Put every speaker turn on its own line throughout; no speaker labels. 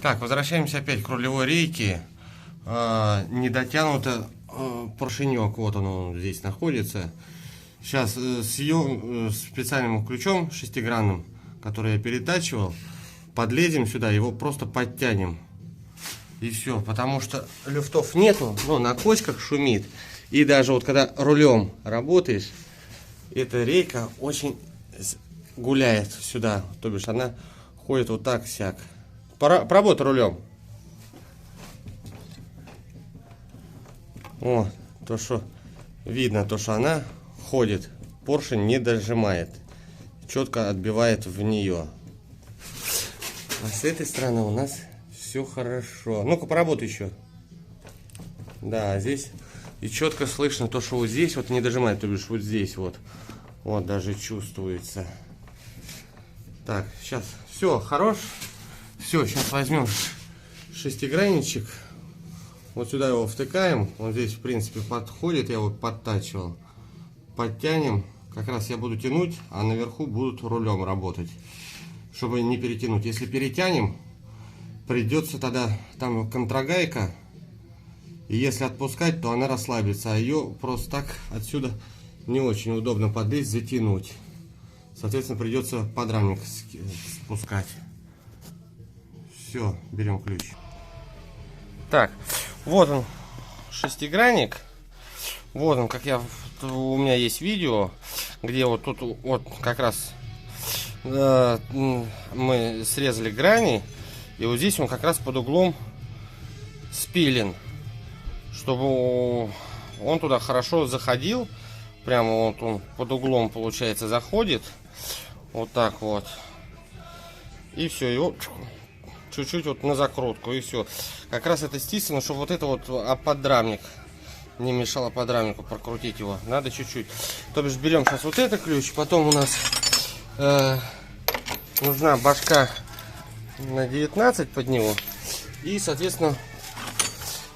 Так, возвращаемся опять к рулевой рейке. Не дотянуто поршенек, вот он здесь находится. Сейчас специальным ключом шестигранным, который я перетачивал, подлезем сюда, его просто подтянем. И все, потому что люфтов нету, но на кочках шумит. И даже вот когда рулем работаешь, эта рейка очень гуляет сюда, то бишь она ходит вот так сяк. Поработай рулем. О, то что видно, то что она ходит, поршень не дожимает, четко отбивает в нее. А с этой стороны у нас все хорошо. Ну-ка, поработай еще. Да, здесь и четко слышно то, что вот здесь вот не дожимает, то бишь вот здесь вот. Вот даже чувствуется. Так, сейчас все, хорош. Все, сейчас возьмем шестигранничек. Вот сюда его втыкаем. Вот здесь, в принципе, подходит. Я его подтачивал. Подтянем. Как раз я буду тянуть, а наверху будут рулем работать. Чтобы не перетянуть. Если перетянем, придется тогда там контрагайка. И если отпускать, то она расслабится. А ее просто так отсюда не очень удобно подлезть, затянуть. Соответственно, придется подрамник спускать. Все, берем ключ. Так, вот он, шестигранник. Вот он, у меня есть видео, где вот тут вот как раз мы срезали грани. И вот здесь он как раз под углом спилен, чтобы он туда хорошо заходил. Прямо вот он под углом, получается, заходит. Вот так вот. И все, его чуть-чуть вот на закрутку, и все. Как раз это стисано, чтобы вот это вот подрамник не мешало подрамнику прокрутить его. Надо чуть-чуть. То бишь берем сейчас вот этот ключ, потом у нас нужна башка на 19 под него. И, соответственно,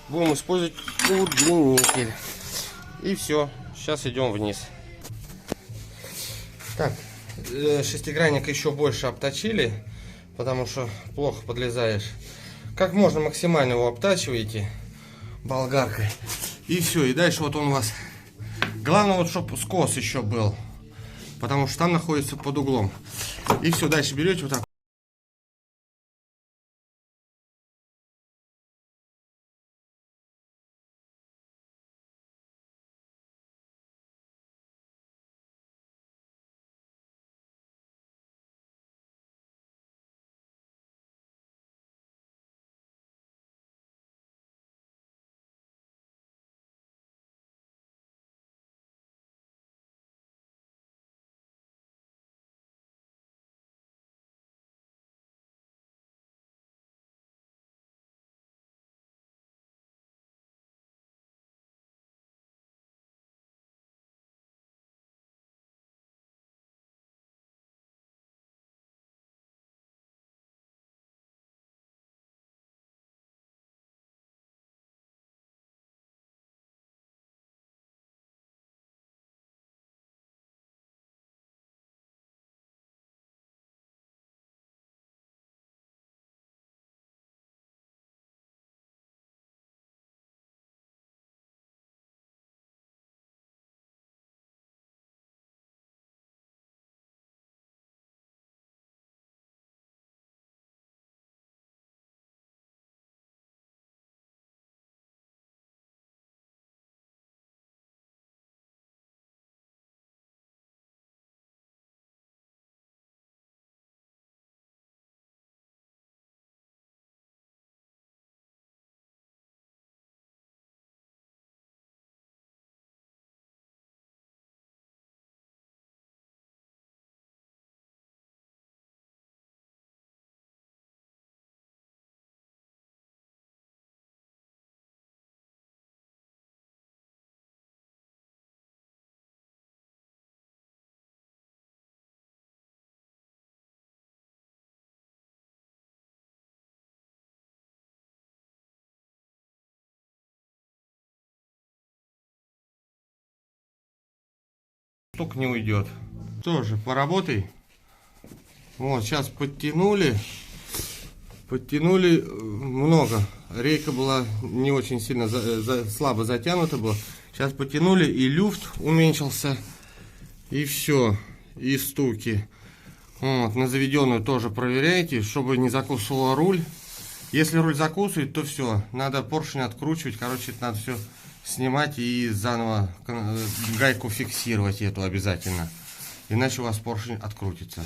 будем использовать удлинитель. И все. Сейчас идем вниз. Так, шестигранник еще больше обточили, потому что плохо подлезаешь. Как можно максимально его обтачиваете болгаркой. И все. И дальше вот он у вас. Главное вот, чтобы скос еще был, потому что там находится под углом. И все. Дальше берете вот так. Штук не уйдет. Тоже поработай. Вот, сейчас подтянули. Подтянули много. Рейка была не очень сильно слабо затянута была. Сейчас потянули, и люфт уменьшился. И все. И стуки. Вот, на заведенную тоже проверяйте, чтобы не закусывал руль. Если руль закусывает, то все. Надо поршень откручивать. Короче, это надо все снимать и заново гайку фиксировать эту обязательно. Иначе у вас поршень открутится.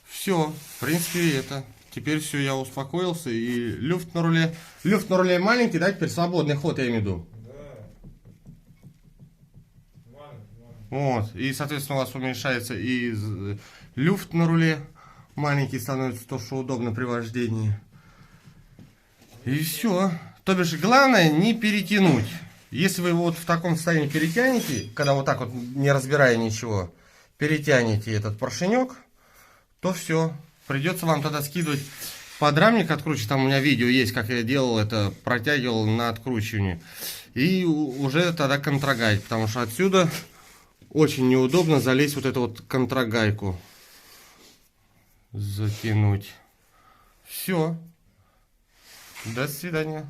Все. В принципе, это. Теперь все, я успокоился. И люфт на руле. Люфт на руле маленький, да? Теперь свободный ход, я имею в виду. Вот. И, соответственно, у вас уменьшается и люфт на руле. Маленький становится, то, что удобно при вождении. И все. То бишь, главное не перетянуть. Если вы вот в таком состоянии перетянете, когда вот так вот, не разбирая ничего, перетянете этот поршенек, то все. Придется вам тогда скидывать подрамник, откручивать. Там у меня видео есть, как я делал это, протягивал на откручивание. И уже тогда контрагайк, потому что отсюда очень неудобно залезть вот эту вот контрагайку. Затянуть. Все. До свидания.